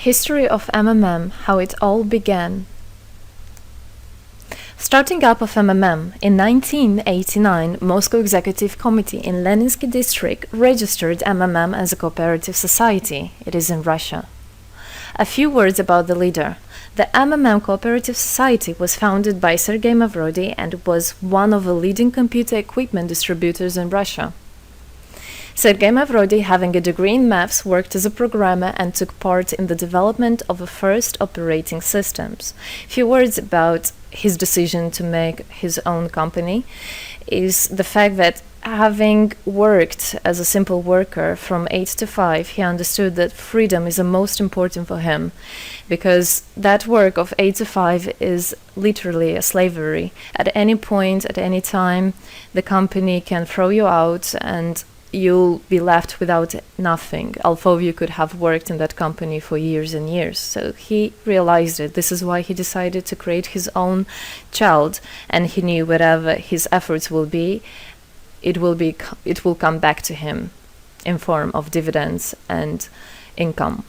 History of MMM, how it all began. Starting up of MMM, in 1989, Moscow Executive Committee in Leninsky district registered MMM as a cooperative society. It is in Russia. A few words about the leader. The MMM Cooperative Society was founded by Sergei Mavrodi and was one of the leading computer equipment distributors in Russia. Sergei Mavrodi, having a degree in maths, worked as a programmer and took part in the development of the first operating systems. A few words about his decision to make his own company is the fact that having worked as a simple worker from 8 to 5, he understood that freedom is the most important for him, because that work of 8 to 5 is literally a slavery. At any point, at any time, the company can throw you out and you'll be left without nothing, although you could have worked in that company for years and years. So he realized it. This is why he decided to create his own child, and he knew whatever his efforts will be, it will come back to him in form of dividends and income.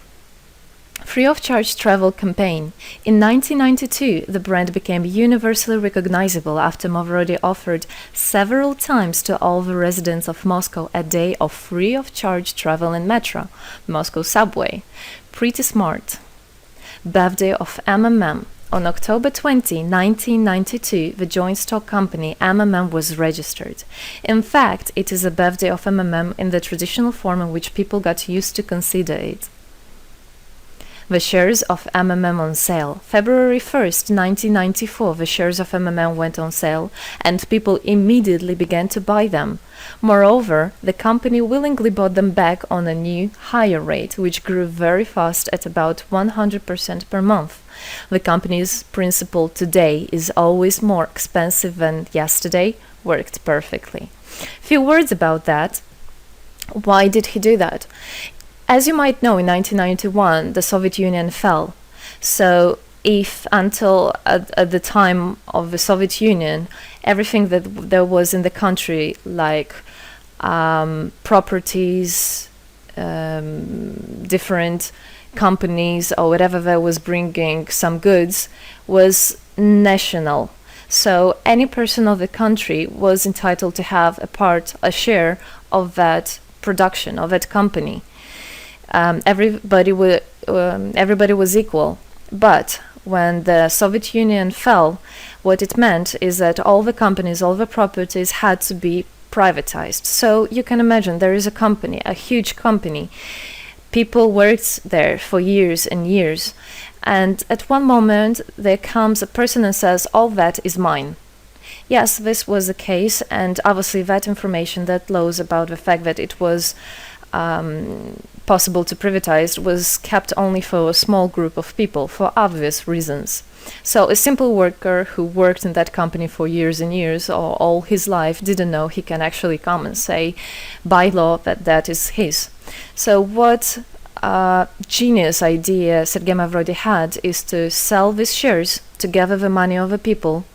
Free of charge travel campaign. In 1992, the brand became universally recognizable after Mavrodi offered several times to all the residents of Moscow a day of free of charge travel in metro, Moscow subway. Pretty smart. Birthday of MMM. On October 20, 1992, the joint stock company MMM was registered. In fact, it is a birthday of MMM in the traditional form in which people got used to consider it. The shares of MMM on sale. February 1st, 1994, the shares of MMM went on sale, and people immediately began to buy them. Moreover, the company willingly bought them back on a new, higher rate, which grew very fast at about 100% per month. The company's principle today is always more expensive than yesterday worked perfectly. Few words about that. Why did he do that? As you might know, in 1991, the Soviet Union fell. So if until at the time of the Soviet Union, everything that there was in the country, like properties, different companies, or whatever that was bringing some goods, was national. So any person of the country was entitled to have a share of that production, of that company. Everybody was equal. But when the Soviet Union fell, what it meant is that all the companies, all the properties had to be privatized. So you can imagine there is a company, a huge company. People worked there for years and years. And at one moment, there comes a person and says, all that is mine. Yes, this was the case. And obviously that information, that laws about the fact that it was possible to privatize was kept only for a small group of people for obvious reasons. So a simple worker who worked in that company for years and years or all his life didn't know he can actually come and say by law that that is his. So what genius idea Sergei Mavrodi had is to sell these shares to gather the money of the people,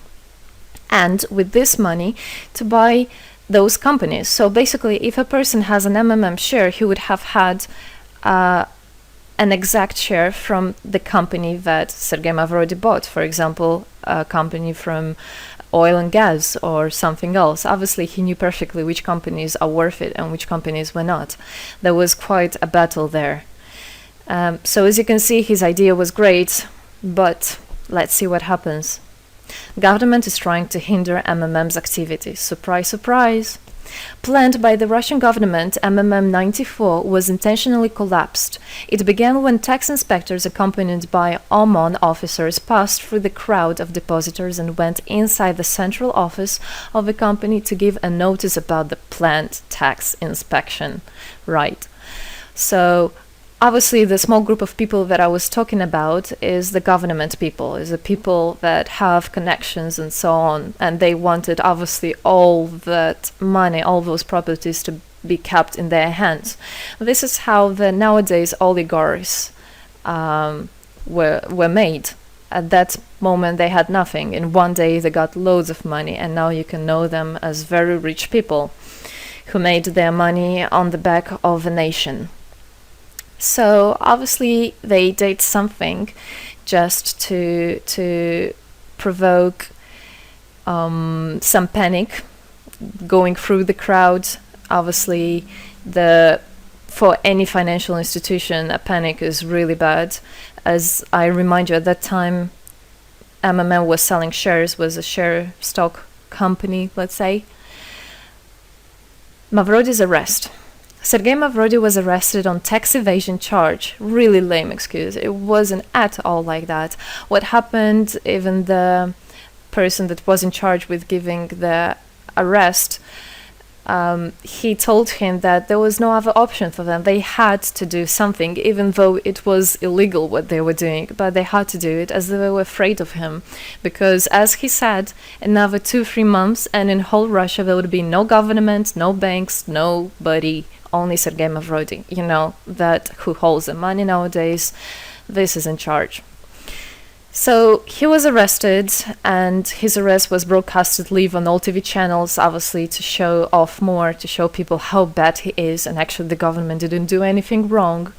and with this money to buy those companies. So basically, if a person has an MMM share, he would have had an exact share from the company that Sergei Mavrodi bought. For example, a company from oil and gas or something else. Obviously, he knew perfectly which companies are worth it and which companies were not. There was quite a battle there. So as you can see, his idea was great, but let's see what happens. Government is trying to hinder MMM's activities. Surprise, surprise. Planned by the Russian government, MMM 94 was intentionally collapsed. It began when tax inspectors accompanied by OMON officers passed through the crowd of depositors and went inside the central office of the company to give a notice about the planned tax inspection. Right. So obviously, the small group of people that I was talking about is the government people, is the people that have connections and so on. And they wanted, obviously, all that money, all those properties to be kept in their hands. This is how the nowadays oligarchs were made. At that moment, they had nothing. In one day, they got loads of money. And now you can know them as very rich people who made their money on the back of a nation. So obviously they did something just to provoke some panic going through the crowd. Obviously, for any financial institution, a panic is really bad. As I remind you, at that time, MMM was selling shares, was a share stock company, let's say. Mavrody's arrest. Sergei Mavrody was arrested on tax evasion charge. Really lame excuse. It wasn't at all like that. What happened, even the person that was in charge with giving the arrest, he told him that there was no other option for them. They had to do something, even though it was illegal what they were doing, but they had to do it as they were afraid of him. Because, as he said, another 2-3 months and in whole Russia there would be no government, no banks, nobody, only Sergei Mavrody, that who holds the money nowadays. This is in charge. So he was arrested, and his arrest was broadcasted live on all TV channels, obviously to show off more, to show people how bad he is, and actually the government didn't do anything wrong.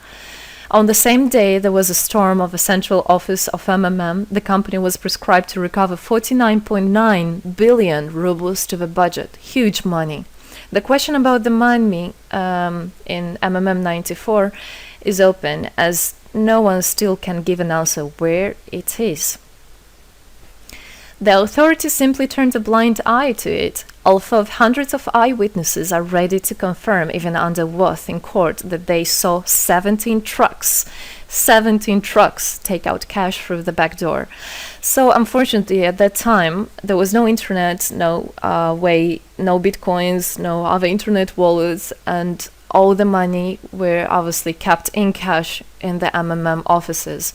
On the same day, there was a storm of a central office of MMM. The company was prescribed to recover 49.9 billion rubles to the budget. Huge money. The question about the money in MMM 94 is open, as no one still can give an answer where it is. The authorities simply turned a blind eye to it, although hundreds of eyewitnesses are ready to confirm, even under oath in court, that they saw 17 trucks take out cash through the back door. So unfortunately, at that time, there was no internet, no bitcoins, no other internet wallets, and all the money were obviously kept in cash in the MMM offices.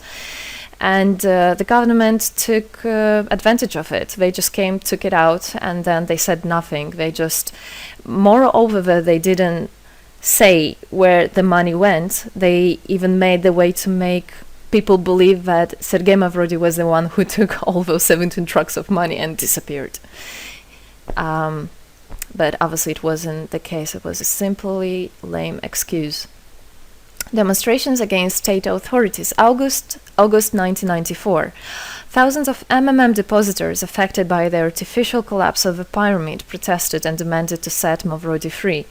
And the government took advantage of it. They just came, took it out, and then they said nothing. Moreover, they didn't say where the money went. They even made the way to make people believe that Sergei Mavrody was the one who took all those 17 trucks of money and disappeared. But obviously it wasn't the case. It was a simply lame excuse. Demonstrations against state authorities. August 1994. Thousands of MMM depositors affected by the artificial collapse of the pyramid protested and demanded to set Mavrody free.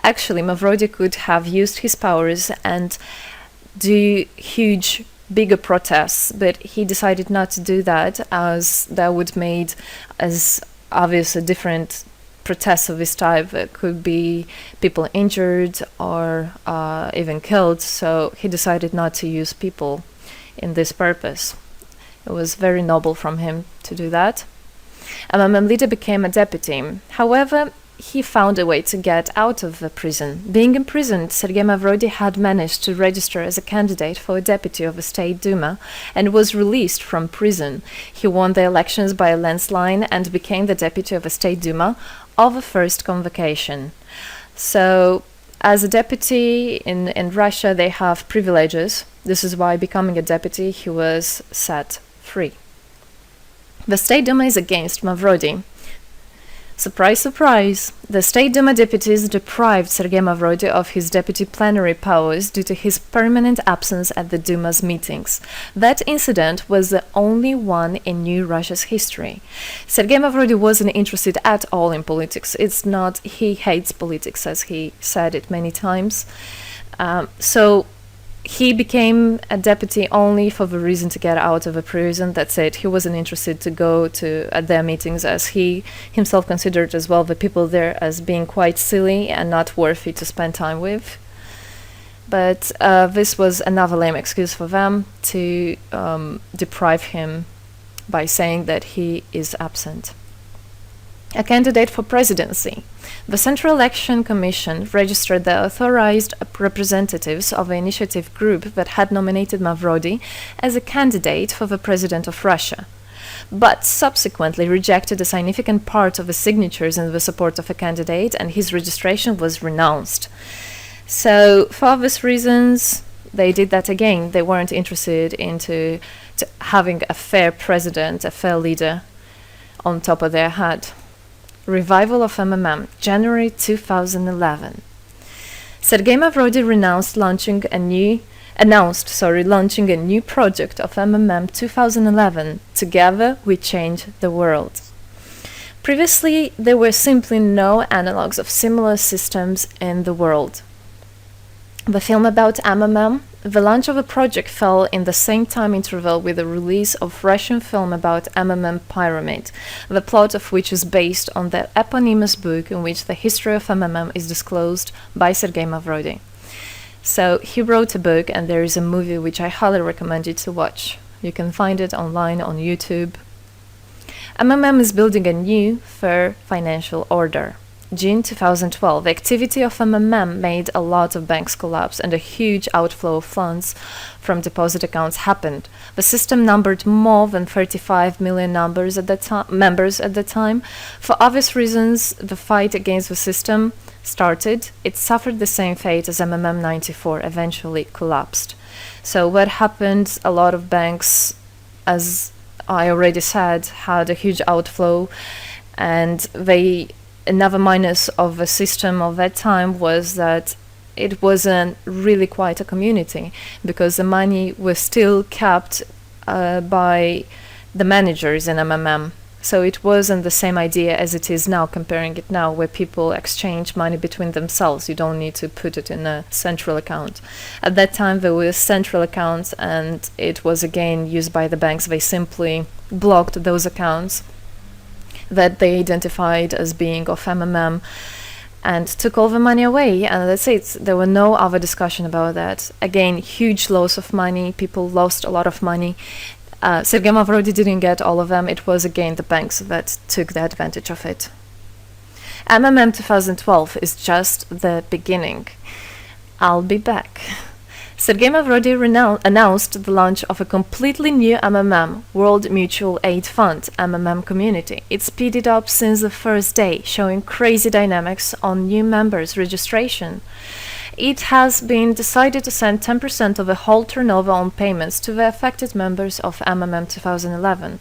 Actually, Mavrody could have used his powers and do bigger protests, but he decided not to do that, as that would made as obvious a different protests of this type. Could be people injured or even killed, so he decided not to use people in this purpose. It was very noble from him to do that. MMM leader became a deputy. However, he found a way to get out of the prison. Being imprisoned, Sergei Mavrody had managed to register as a candidate for a deputy of the State Duma and was released from prison. He won the elections by a landslide and became the deputy of the State Duma of the first convocation. So, as a deputy in Russia, they have privileges. This is why, becoming a deputy, he was set free. The State Duma is against Mavrody. Surprise, surprise! The State Duma deputies deprived Sergei Mavrody of his deputy plenary powers due to his permanent absence at the Duma's meetings. That incident was the only one in New Russia's history. Sergei Mavrody wasn't interested at all in politics. It's not he hates politics, as he said it many times. So he became a deputy only for the reason to get out of a prison. That's it. He wasn't interested to go at their meetings, as he himself considered as well the people there as being quite silly and not worthy to spend time with. But this was another lame excuse for them to deprive him by saying that he is absent. A candidate for presidency. The Central Election Commission registered the authorized representatives of the initiative group that had nominated Mavrody as a candidate for the president of Russia, but subsequently rejected a significant part of the signatures in the support of a candidate, and his registration was renounced. So, for obvious reasons, they did that again. They weren't interested into having a fair president, a fair leader on top of their head. Revival of MMM, January 2011. Sergei Mavrody renounced launching a new launching a new project of MMM 2011. Together we change the world. Previously, there were simply no analogs of similar systems in the world. The film about MMM, the launch of a project fell in the same time interval with the release of Russian film about MMM Pyramid, the plot of which is based on the eponymous book in which the history of MMM is disclosed by Sergei Mavrodi. So he wrote a book, and there is a movie which I highly recommend you to watch. You can find it online on YouTube. MMM is building a new, fair financial order. June 2012, the activity of MMM made a lot of banks collapse and a huge outflow of funds from deposit accounts happened. The system numbered more than 35 million members at the time. For obvious reasons, the fight against the system started. It suffered the same fate as MMM 94, eventually collapsed. So what happened? A lot of banks, as I already said, had a huge outflow, and another minus of the system of that time was that it wasn't really quite a community, because the money was still kept by the managers in MMM. So it wasn't the same idea as it is now, comparing it now, where people exchange money between themselves. You don't need to put it in a central account. At that time, there were central accounts, and it was again used by the banks. They simply blocked those accounts that they identified as being of MMM and took all the money away, and that's it. There were no other discussion about that. Again, huge loss of money. People lost a lot of money. Sergei Mavrodi didn't get all of them. It was again the banks that took the advantage of it. MMM 2012 is just the beginning. I'll be back. Sergei Mavrodi announced the launch of a completely new MMM, World Mutual Aid Fund, MMM community. It speeded up since the first day, showing crazy dynamics on new members' registration. It has been decided to send 10% of the whole turnover on payments to the affected members of MMM 2011.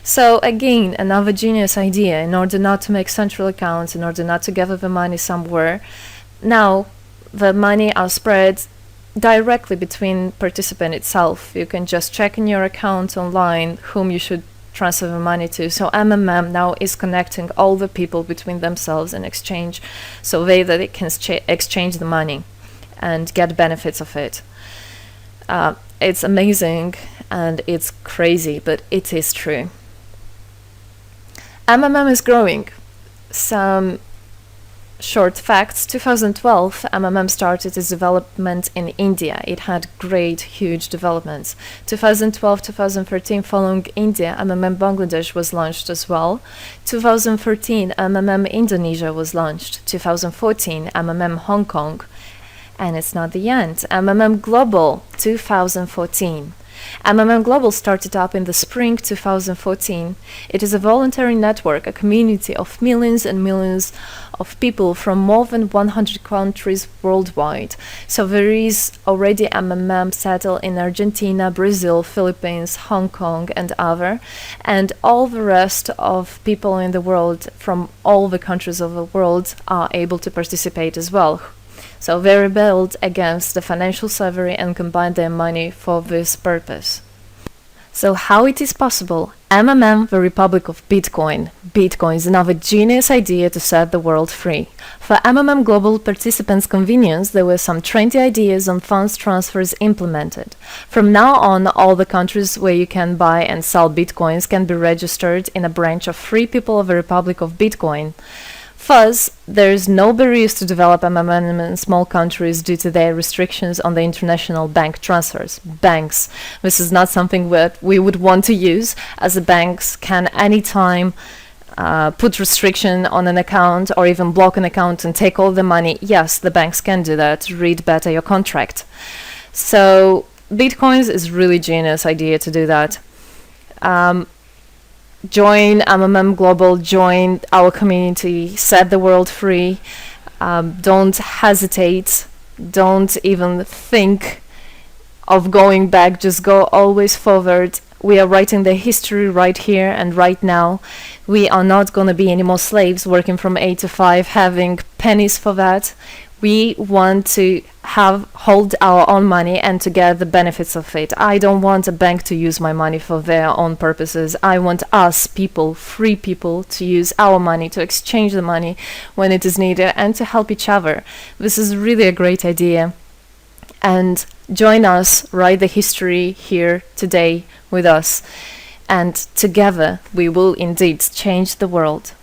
So again, another genius idea. In order not to make central accounts, in order not to gather the money somewhere, now the money are spread directly between participant itself. You can just check in your account online whom you should transfer the money to. So MMM now is connecting all the people between themselves and exchange, so that they can exchange the money and get benefits of it. It's amazing and it's crazy, but it is true. MMM is growing. Some short facts. 2012, MMM started its development in India. It had great, huge developments. 2012-2013, following India, MMM Bangladesh was launched as well. 2013, MMM Indonesia was launched. 2014, MMM Hong Kong. And it's not the end. MMM Global, 2014. MMM Global started up in the spring 2014. It is a voluntary network, a community of millions and millions of people from more than 100 countries worldwide. So there is already MMM settled in Argentina, Brazil, Philippines, Hong Kong, and other. And all the rest of people in the world from all the countries of the world are able to participate as well. So they rebelled against the financial slavery and combined their money for this purpose. So how it is possible? MMM, the Republic of Bitcoin. Bitcoin is another genius idea to set the world free. For MMM Global participants' convenience, there were some 20 ideas on funds transfers implemented. From now on, all the countries where you can buy and sell Bitcoins can be registered in a branch of Free People of the Republic of Bitcoin. Thus, there is no barriers to develop MMM in small countries due to their restrictions on the international bank transfers. Banks. This is not something that we would want to use, as the banks can anytime put restriction on an account or even block an account and take all the money. Yes, the banks can do that. Read better your contract. So, Bitcoins is really genius idea to do that. Join MMM Global, join our community, set the world free. Don't hesitate, don't even think of going back, just go always forward. We are writing the history right here and right now. We are not going to be any more slaves working from 8 to 5, having pennies for that. We want to hold our own money and to get the benefits of it. I don't want a bank to use my money for their own purposes. I want us people, free people, to use our money, to exchange the money when it is needed, and to help each other. This is really a great idea. And join us, write the history here today with us, and together we will indeed change the world.